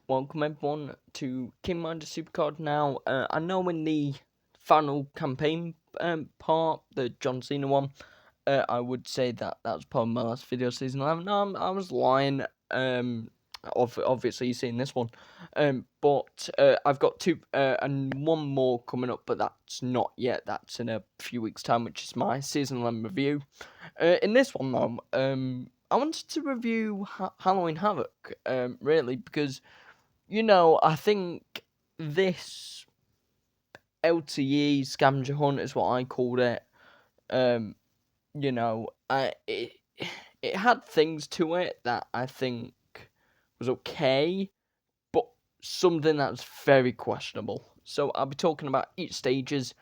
Welcome everyone to King Minder Supercard. Now, I know in the final campaign part, the John Cena one, I would say that was part of my last video, season 11. No, I was lying. Obviously you've seen this one. But I've got two and one more coming up, but that's not yet. That's in a few weeks' time, which is my season 11 review. In this one, though, I wanted to review Halloween Havoc, really, because I think this LTE scavenger hunt is what I called it. Um, it had things to it that I think was okay, but something that's very questionable. So I'll be talking about each stages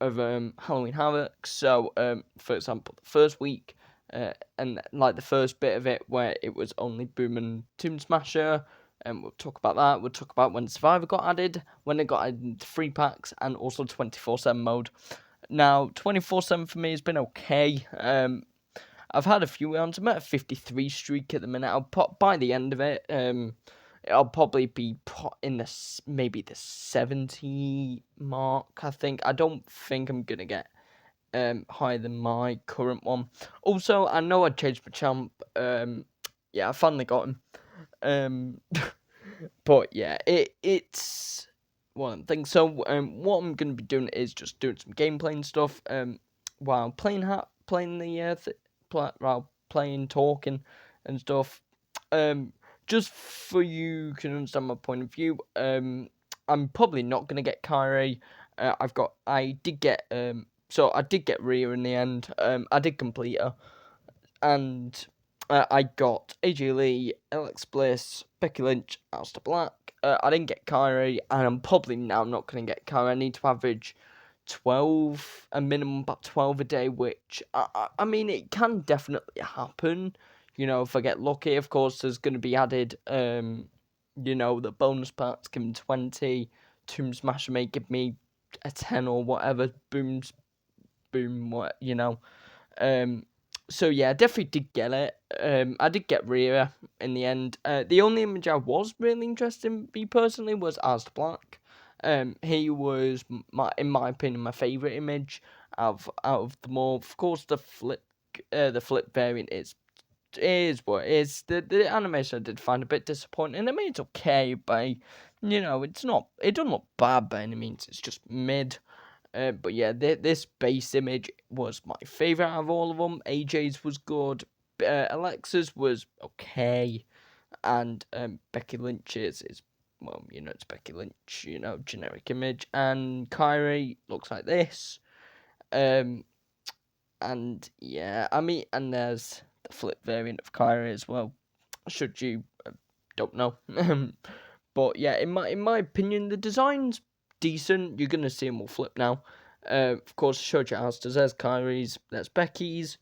of Halloween Havoc. So, for example, the first week, and like the first bit of it where it was only Boom and Tomb Smasher, and we'll talk about that. We'll talk about when Survivor got added, when it got added into 3 packs, and also 24/7 mode. Now, 24/7 for me has been okay. I've had a few rounds. I'm at a 53 streak at the minute. I'll pop by the end of it. I'll probably be in maybe the 70 mark. I think. I don't think I'm gonna get higher than my current one. Also, I know I changed my champ. Yeah, I finally got him. Um, but yeah, it's one of them things. So what I'm gonna be doing is just doing some gameplay and stuff. While playing the while playing, talking, and stuff. Um, just for you can understand my point of view. I'm probably not gonna get Kyrie. I did get Rhea in the end. I did complete her, and I got AJ Lee, Alex Bliss, Becky Lynch, Aleister Black. I didn't get Kyrie, and I'm probably now not going to get Kyrie. I need to average 12, a minimum about 12 a day, which, I mean, it can definitely happen. If I get lucky, of course, there's going to be added, the bonus parts give me 20, Tomb Smasher may give me a 10 or whatever, what, so yeah, I definitely did get it. I did get Rhea in the end. The only image I was really interested in, me personally, was Aleister Black. He was in my opinion, my favorite image out of them all. Of course, the flip variant is what it is. The animation I did find a bit disappointing. I mean, it's okay, but it doesn't look bad by any means. It's just mid. But yeah, this base image was my favourite out of all of them. AJ's was good. Alexa's was okay. And Becky Lynch's is, well, it's Becky Lynch, generic image. And Kyrie looks like this. Um, and yeah, I mean, and there's the flip variant of Kyrie as well. Should you don't know. But yeah, in my opinion, the design's decent. You're gonna see them all flip now. Of course, showed you Alistair's. There's Kyrie's. There's Becky's.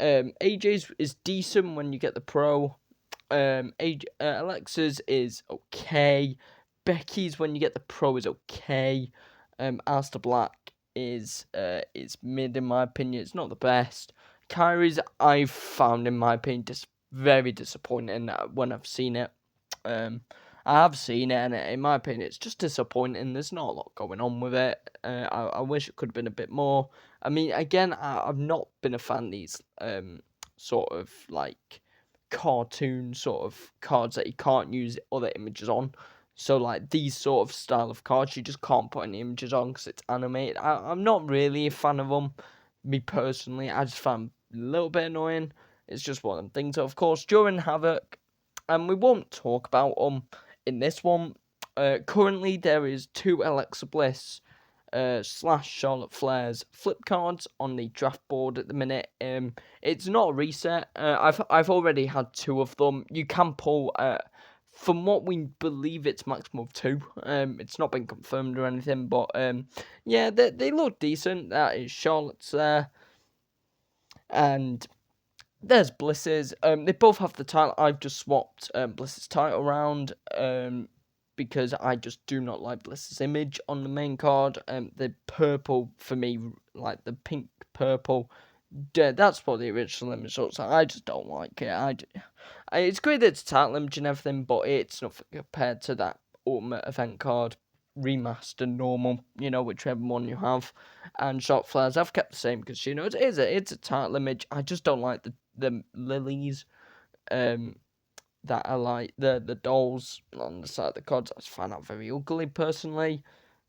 AJ's is decent when you get the pro. Alexa's is okay. Becky's when you get the pro is okay. Alistair Black is mid in my opinion. It's not the best. Kyrie's I've found in my opinion just very disappointing when I've seen it. I have seen it, and in my opinion, it's just disappointing. There's not a lot going on with it. I wish it could have been a bit more. I mean, again, I've not been a fan of these sort of like cartoon sort of cards that you can't use other images on. So like these sort of style of cards, you just can't put any images on because it's animated. I'm not really a fan of them, me personally. I just find them a little bit annoying. It's just one of them things. So of course, during Havoc, and we won't talk about them in this one. Currently, there is 2 Alexa Bliss / Charlotte Flair's flip cards on the draft board at the minute. It's not a reset. I've already had 2 of them. You can pull. From what we believe, it's maximum of 2. It's not been confirmed or anything, but yeah, they look decent. That is Charlotte's there, and there's Bliss's. They both have the title. I've just swapped Bliss's title around because I just do not like Bliss's image on the main card. The purple for me, like the pink purple, that's what the original image looks like. I just don't like it. It's great that it's title image and everything, but it's nothing compared to that Ultimate Event card remastered normal, whichever one you have. And shot flares I've kept the same because it's a title image. I just don't like the lilies. Um, that are like the dolls on the side of the cards. I just find that very ugly personally.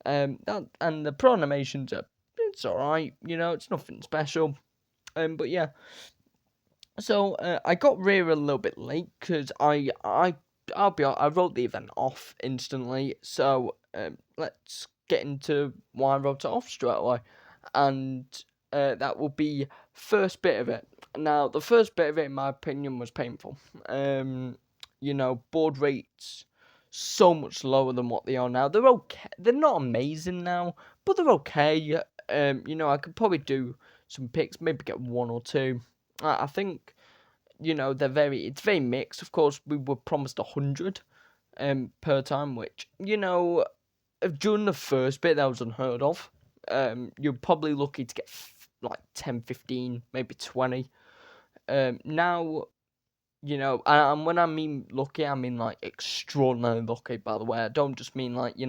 And the pro animations it's alright, it's nothing special. But yeah, so I got Rear a little bit late because I'll be honest, I wrote the event off instantly. So let's get into why I wrote it off straight away, and that will be first bit of it. Now the first bit of it, in my opinion, was painful. Board rates so much lower than what they are now. They're okay. They're not amazing now, but they're okay. I could probably do some picks, maybe get one or two. I think it's very mixed. Of course, we were promised 100 per time, which during the first bit that was unheard of. You're probably lucky to get like 10, 15, maybe 20. Now, and when I mean lucky, I mean like extraordinarily lucky. By the way, I don't just mean like you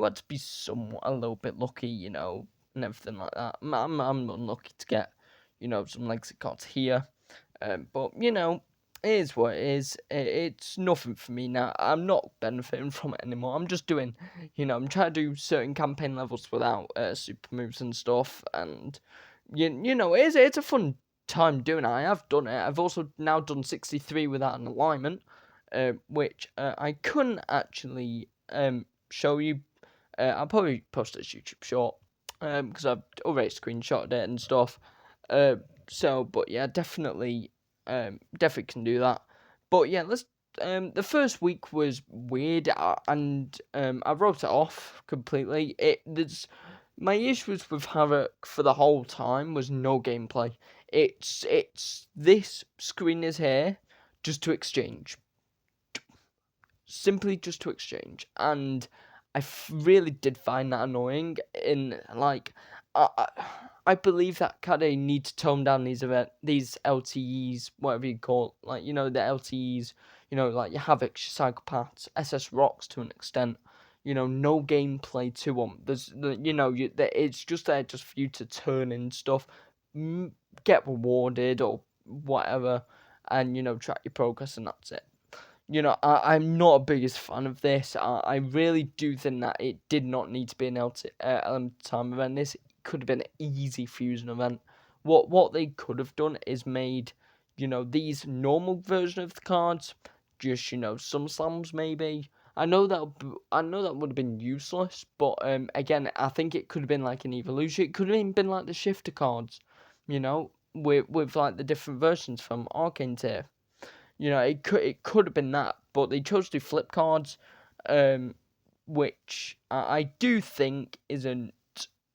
had to be somewhat a little bit lucky, and everything like that. I'm unlucky to get some legacy cards here. But it is what it is. It's nothing for me now. I'm not benefiting from it anymore. I'm just doing, I'm trying to do certain campaign levels without super moves and stuff, and it's a fun time doing it. I have done it. I've also now done 63 without an alignment, which I couldn't actually show you. I'll probably post it as YouTube short because I've already screenshotted it and stuff. But yeah, definitely can do that. But yeah, let's. The first week was weird, and I wrote it off completely. My issues with Havoc for the whole time was no gameplay. It's this screen is here just to exchange, simply just to exchange, and really did find that annoying. In like, I, I believe that Kade need to tone down these LTEs, whatever you call it, like the LTEs, like your Havoc, your Psychopaths, SS Rocks to an extent. No gameplay to them. It's just there just for you to turn in stuff, get rewarded or whatever, and track your progress, and that's it. I'm not a biggest fan of this. I really do think that it did not need to be an element time event. This could have been an easy fusion event. What they could have done is made, these normal version of the cards, just some slams maybe. I know that would have been useless, but again, I think it could have been like an evolution. It could have even been like the shifter cards, with like the different versions from Arcane Tier. It could have been that, but they chose to do flip cards, which I do think isn't.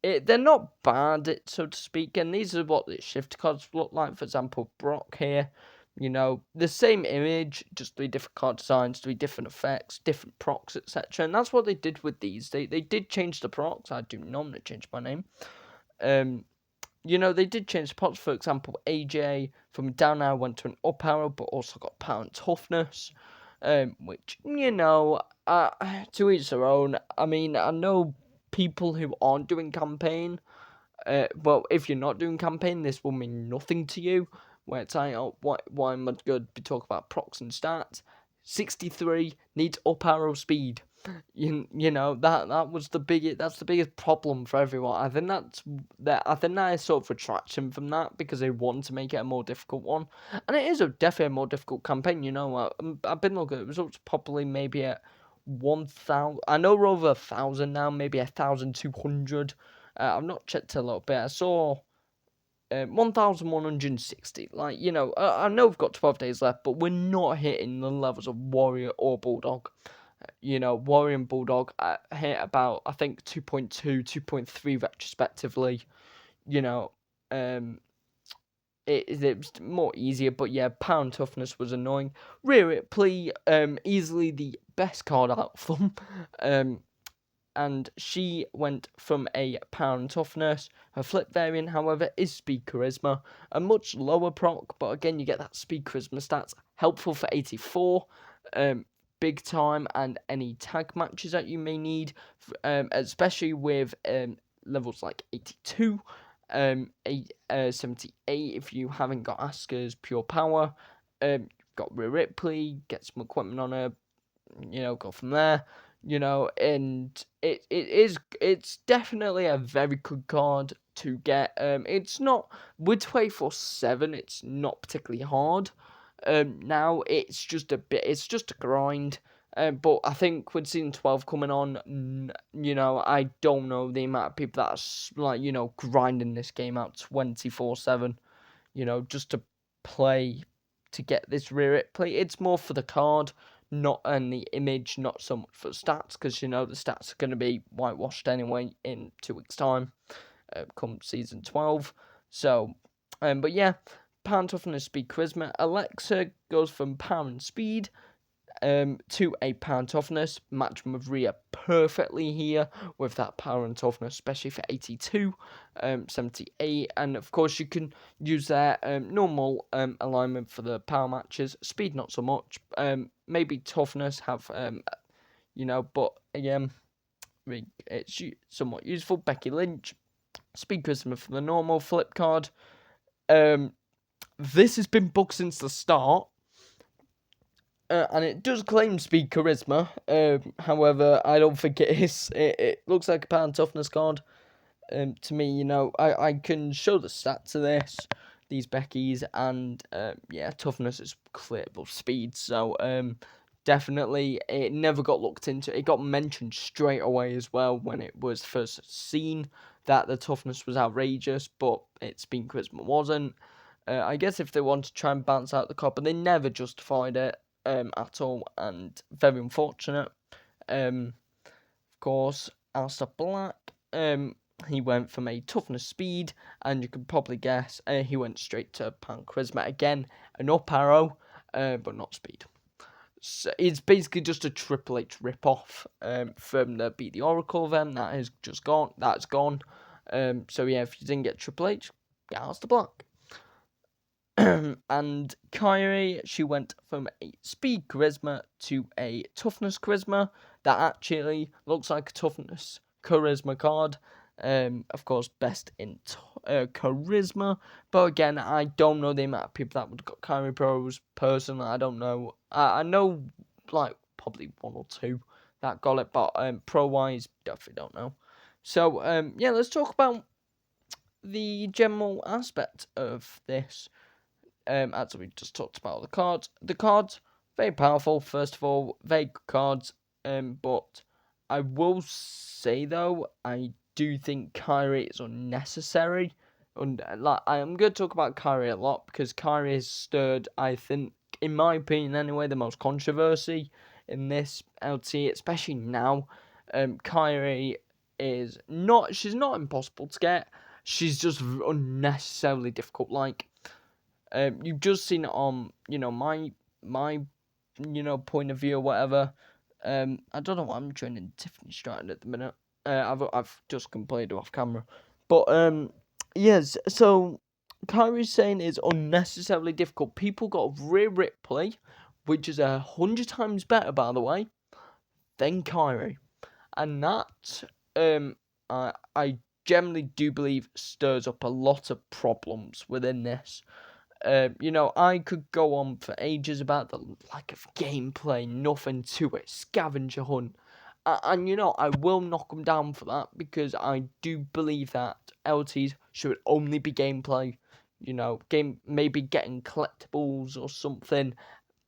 They're not bad, so to speak, and these are what the shift cards look like. For example, Brock here, the same image, just three different card designs, three different effects, different procs, etc. And that's what they did with these. They did change the procs. I do normally change my name. They did change the pots. For example, AJ from down arrow went to an up arrow, but also got power and toughness, which, to each their own. I mean, I know people who aren't doing campaign. Well, if you're not doing campaign, this will mean nothing to you. Where it's like, oh, why am I going to be talking about procs and stats? 63 needs up arrow speed. That's the biggest problem for everyone. I think that is sort of retraction from that because they want to make it a more difficult one, and it is definitely a more difficult campaign. I've been looking at the results, probably maybe at 1,000. I know we're over 1,000 now, maybe 1,200. I've not checked a little bit. I saw 1,160. Like, I know we've got 12 days left, but we're not hitting the levels of Warrior or Bulldog. Warrior and Bulldog hit about, I think, 2.2, 2.3 retrospectively. It was more easier, but yeah, pound toughness was annoying. Rear Ripley, easily the best card out of them. and she went from a power and toughness. Her flip variant, however, is speed charisma, a much lower proc, but again, you get that speed charisma stats, helpful for 84, big time, and any tag matches that you may need, especially with levels like 82, 78 if you haven't got Asuka's pure power. Got Rhea Ripley, get some equipment on her, go from there, and it's definitely a very good card to get. It's not with 24/7, it's not particularly hard. Now it's just a grind. But I think with season 12 coming on, I don't know the amount of people that's like, grinding this game out 24/7, just to play to get this Rhea Ripley. It's more for the card, not and the image, not so much for stats, because the stats are going to be whitewashed anyway in 2 weeks' time, come season 12. So, but yeah, power and toughness, speed, charisma. Alexa goes from power and speed to a power and toughness. Matching with Rhea perfectly here with that power and toughness, especially for 82, 78, and of course you can use their normal alignment for the power matches. Speed not so much. Maybe toughness have but again, it's somewhat useful. Becky Lynch, speed charisma for the normal flip card. This has been booked since the start. And it does claim speed charisma. However, I don't think it is. It looks like a power and toughness card. To me, I can show the stats of these Beckys, and toughness is clear above speed. So definitely, it never got looked into. It got mentioned straight away as well when it was first seen that the toughness was outrageous, but its speed charisma wasn't. I guess if they want to try and balance out the card, but they never justified it at all, and very unfortunate. Of course, Alistair Black, he went from a toughness speed, and you can probably guess he went straight to Pan Charisma again, an up arrow, but not speed. So it's basically just a Triple H rip-off from the Beat the Oracle event. That has just gone. That's gone. So yeah, if you didn't get Triple H, get Alistair Black. And Kyrie, she went from a speed charisma to a toughness charisma. That actually looks like a toughness charisma card. Of course, best in charisma. But again, I don't know the amount of people that would have got Kyrie Pros. Personally, I don't know. I know, like, probably one or two that got it. But pro-wise, definitely don't know. So, let's talk about the general aspect of this. As we just talked about the cards. The cards, very powerful, first of all, very good cards. But I will say, though, I do think Kyrie is unnecessary. And I am going to talk about Kyrie a lot, because Kyrie has stirred, I think, in my opinion anyway, the most controversy in this LT, especially now. Kyrie is not, she's not impossible to get. She's just unnecessarily difficult. Like, you've just seen it on, my point of view or whatever. I don't know what I'm training Tiffany Stratton at the minute. I've just complained off camera, but yes. So Kyrie's saying it's unnecessarily difficult. People got Rhea Ripley, which is 100 times better, by the way, than Kyrie, and that I generally do believe stirs up a lot of problems within this. I could go on for ages about the lack of gameplay, nothing to it, scavenger hunt. And I will knock them down for that, because I do believe that LTs should only be gameplay. Maybe getting collectibles or something,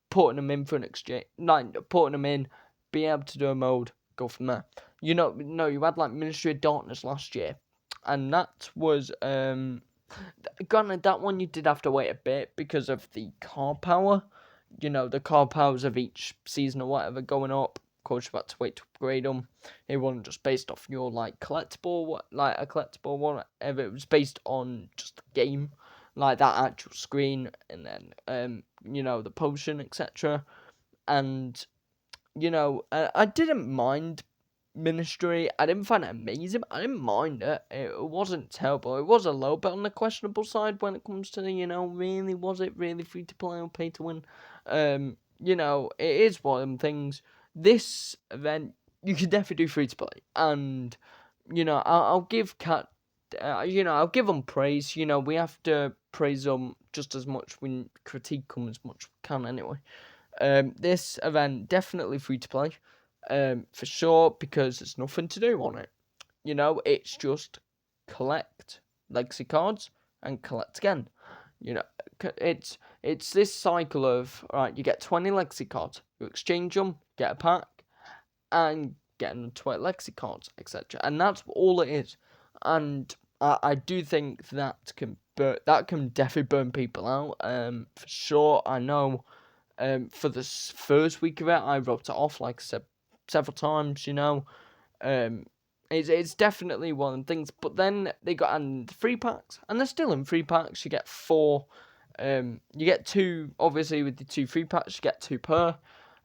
putting them in for an exchange, like putting them in, being able to do a mode, go from there. No, you had like Ministry of Darkness last year, and that was granted, that one you did have to wait a bit because of the car power. The car powers of each season or whatever going up. Of course, you had to wait to upgrade them. It wasn't just based off your collectible, like a collectible one. It was based on just the game, like that actual screen, and then the potion, etc. And I didn't mind ministry. I didn't find it amazing. I didn't mind it. It wasn't terrible. It was a little bit on the questionable side when it comes to, really, was it really free to play or pay to win? It is one of them things. This event, you can definitely do free to play. And, I'll give Cat, I'll give them praise. We have to praise them just as much. We critique them as much we can anyway. This event definitely free to play, for sure, because there's nothing to do on it. It's just collect legacy cards and collect again. You know, it's this cycle of, right, you get 20 legacy cards, you exchange them, get a pack, and get another 20 legacy cards, etc. And that's all it is. And I do think that can definitely burn people out. For sure, I know. For the first week of it, I wrote it off, like I said several times. Um, it's definitely one of the things. But then they got and free packs, and they're still in free packs. You get 4. You get 2. Obviously, with the 2 free packs, you get 2 per.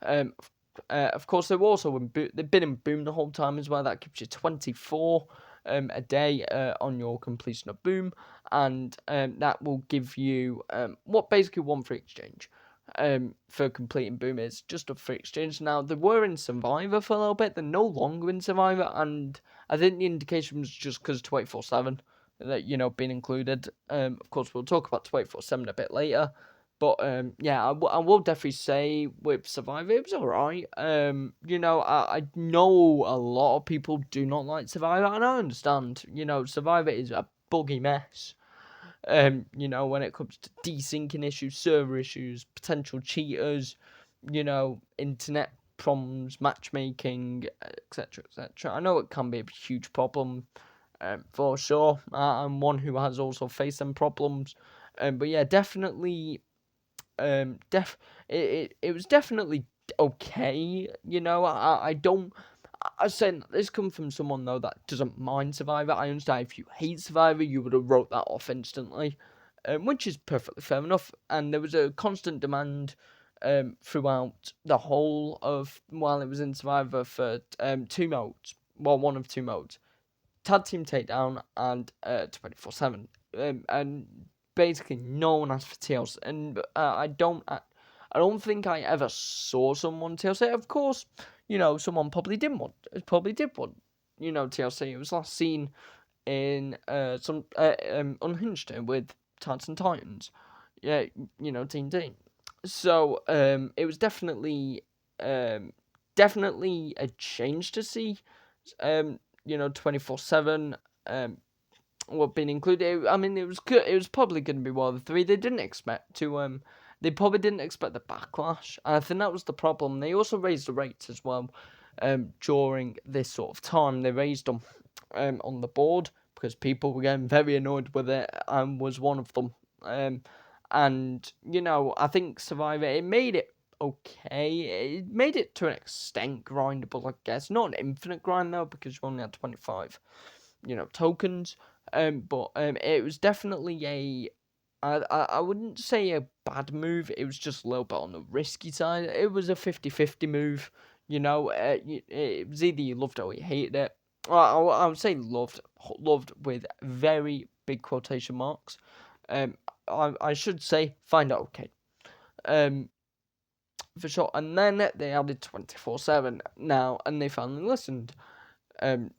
Um, of course, they've been in boom the whole time as well. That gives you 24 a day on your completion of boom, and that will give you what basically one free exchange. For completing boom is just a free exchange. Now they were in Survivor for a little bit. They're no longer in Survivor, and I think the indication was just because 24/7 that being included. Of course, we'll talk about 24/7 a bit later. But yeah, I will definitely say with Survivor, it was alright. I know a lot of people do not like Survivor, and I understand. Survivor is a buggy mess. When it comes to desyncing issues, server issues, potential cheaters, internet problems, matchmaking, etc., etc. I know it can be a huge problem, for sure. I'm one who has also faced them problems. But yeah, definitely it was definitely okay. I don't. I said this come from someone though that doesn't mind Survivor. I understand if you hate Survivor, you would have wrote that off instantly, which is perfectly fair enough. And there was a constant demand throughout the whole of while it was in Survivor for 2 modes. Well, one of 2 modes: tag team takedown and 24/7. And basically no one asked for TLC, and I don't think I ever saw someone TLC. Of course, someone probably did want TLC. It was last seen in some Unhinged with Titans and Titans. Yeah, TNT. So it was definitely a change to see 24/7 being included. I mean, it was good. It was probably going to be one of the 3. They probably didn't expect the backlash, and I think that was the problem. They also raised the rates as well. During this sort of time, they raised them on the board because people were getting very annoyed with it, and was one of them. And I think Survivor, it made it okay. It made it to an extent grindable, I guess. Not an infinite grind though, because you only had 25, tokens. But it was definitely I wouldn't say a bad move. It was just a little bit on the risky side. It was a 50-50 move. It was either you loved it or you hated it. I would say loved with very big quotation marks. I should say find it okay. Um, for sure. And then they added 24/7 now, and they finally listened. Um,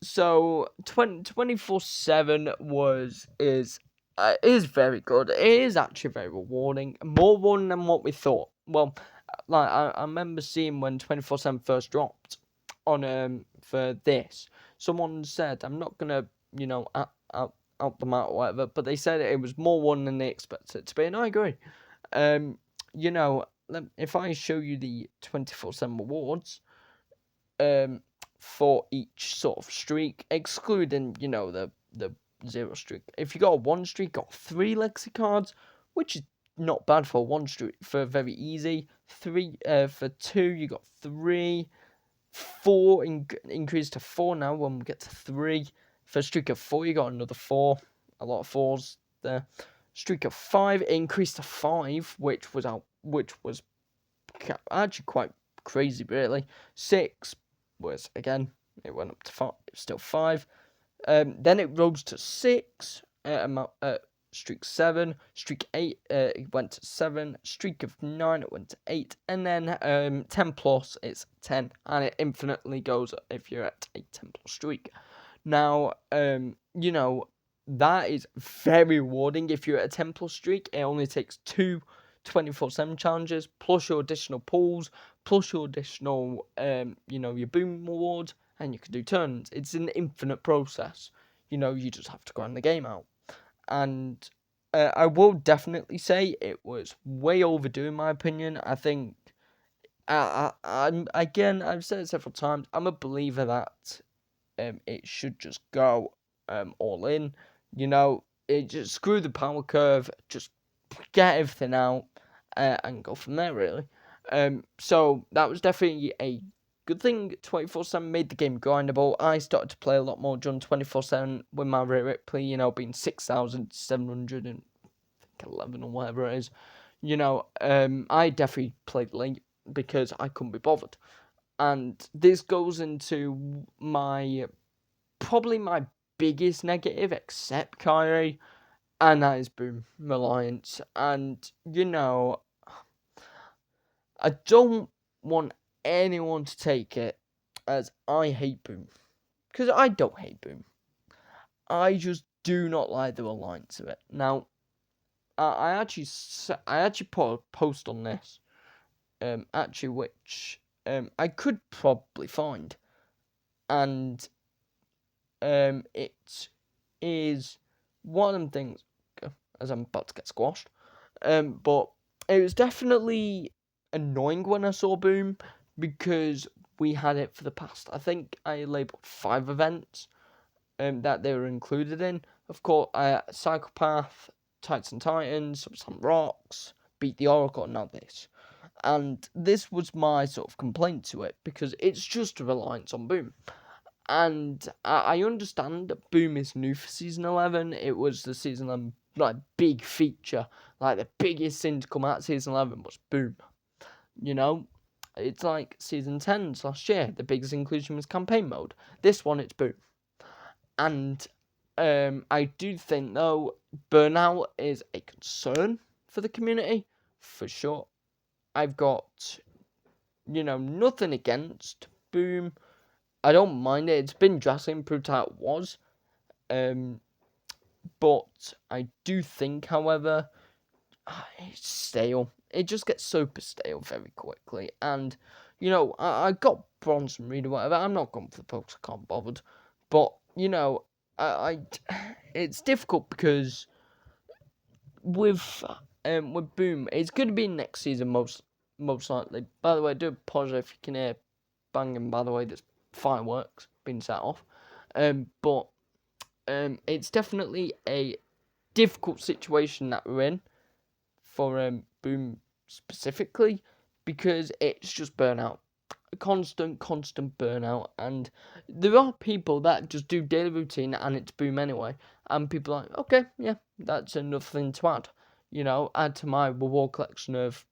so 24/7 is very good. It is actually very rewarding, more rewarding than what we thought. Well, like I remember seeing when 24/7 first dropped on for this, someone said, I'm not gonna out them out or whatever, but they said it was more rewarding than they expected it to be, and I agree. Um, if I show you the 24/7 rewards, for each sort of streak, excluding the 0 streak. If you got a 1 streak, got 3 legacy cards, which is not bad for 1 streak, for very easy. 3 for 2, you got 3. 4 increased to 4 now when we get to 3. For a streak of 4, you got another 4. A lot of 4s there. Streak of 5 increased to 5, which was actually quite crazy, really. 6 was again It went up to 5. It was still 5. Then it rose to 6. Streak 7. Streak 8. It went to 7. Streak of 9. It went to 8. And then 10 plus. It's 10, and it infinitely goes if you're at a 10 plus streak. Now, that is very rewarding. If you're at a 10 plus streak, it only takes 2 24/7 challenges, plus your additional pulls, plus your additional, your boom rewards, and you can do turns. It's an infinite process. You just have to grind the game out. And I will definitely say it was way overdue, in my opinion. I think, I've said it several times, I'm a believer that it should just go all in. It just screw the power curve, just get everything out, and go from there, really. So that was definitely a good thing. 24/7 made the game grindable. I started to play a lot more during 24/7 with my Ripley, being 6,711 or whatever it is. I definitely played late because I couldn't be bothered. And this goes into probably my biggest negative, except Kyrie, and that is boom reliance. And I don't want anyone to take it as I hate boom, because I don't hate boom. I just do not like the reliance of it. Now, I actually put a post on this, which I could probably find, and it is one of them things, as I'm about to get squashed. But it was definitely annoying when I saw Boom, because we had it for the past, I think I labelled 5 events that they were included in. Of course, Psychopath, Titan and Titans, some Rocks, Beat the Oracle, and now this. And this was my sort of complaint to it, because it's just a reliance on Boom. And I understand that Boom is new for Season 11. It was the Season 11, big feature. The biggest thing to come out of Season 11 was Boom. It's like Season 10 last year. The biggest inclusion was Campaign Mode. This one, it's Boom. And I do think, though, burnout is a concern for the community, for sure. I've got, nothing against Boom. I don't mind it. It's been drastically improved how it was. But I do think, however, it's stale. It just gets super stale very quickly. And, I got bronze and reader, whatever. I'm not going for the pokes. I can't bothered. But, it's difficult because with Boom, it's going to be next season most likely. By the way, I do apologize if you can hear banging. By the way, there's fireworks being set off. But it's definitely a difficult situation that we're in for Boom specifically, because it's just burnout. Constant burnout. And there are people that just do daily routine and it's Boom anyway. And people are like, okay, yeah, that's another thing to add. Add to my reward collection of,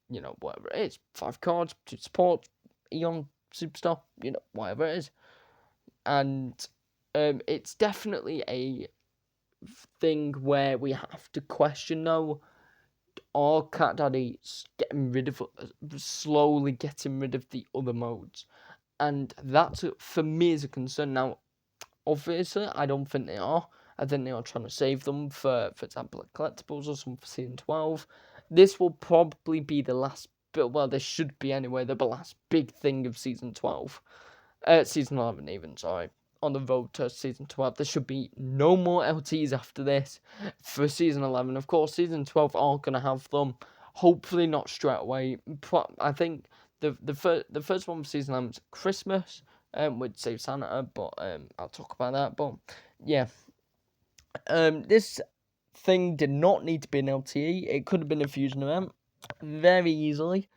whatever it is. 5 cards, 2 support, Eon, Superstar, whatever it is. And it's definitely a thing where we have to question, though, are Cat Daddies slowly getting rid of the other modes? And that, for me, is a concern. Now, obviously, I don't think they are. I think they are trying to save them for example, like collectibles or something for Season 12. This will probably be the last, well, this should be anyway, the last big thing of Season 12. Season 11 even, sorry. On the road to Season 12. There should be no more LTs after this for Season 11. Of course, Season 12 are going to have them. Hopefully not straight away. I think the first one for Season 11 is Christmas, with Save Santa, but I'll talk about that. But, yeah. This thing did not need to be an LTE. It could have been a fusion event. Very easily.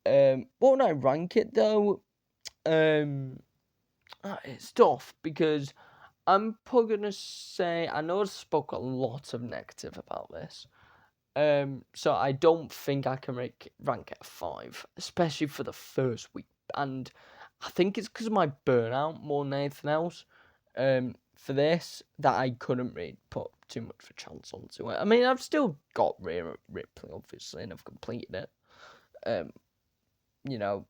What would I rank it, though? It's tough, because I'm probably gonna say, I know I spoke a lot of negative about this, so I don't think I can rank it a 5, especially for the first week. And I think it's because of my burnout more than anything else. For this, that I couldn't really put too much of a chance onto it. I mean, I've still got Rhea Ripley, obviously, and I've completed it. You know,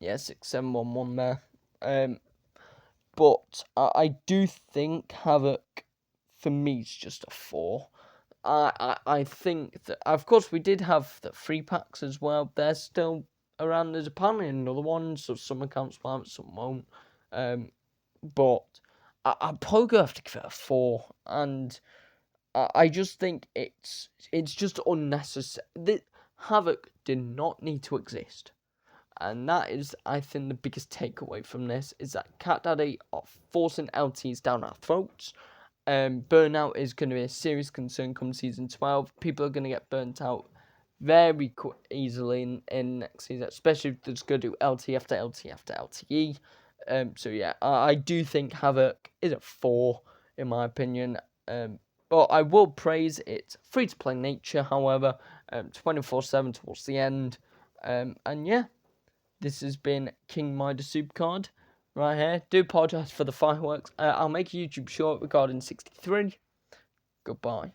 yeah, 6711 there. But I do think Havoc, for me, is just a 4. I think that, of course, we did have the free packs as well. They're still around. There's apparently another one, so some accounts will have it, some won't. But I'd probably have to give it a 4. And I just think it's just unnecessary. The Havoc did not need to exist. And that is, I think, the biggest takeaway from this is that Cat Daddy are forcing LTs down our throats. Burnout is going to be a serious concern come season 12. People are going to get burnt out very easily in next season, especially if they're just going to do LT after LT after LTE. So yeah, I do think Havoc is a 4 in my opinion. But I will praise its free-to-play nature, however, 24/7 towards the end. And yeah, this has been King Midas Supercard right here. Do apologise for the fireworks. I'll make a YouTube short regarding 63. Goodbye.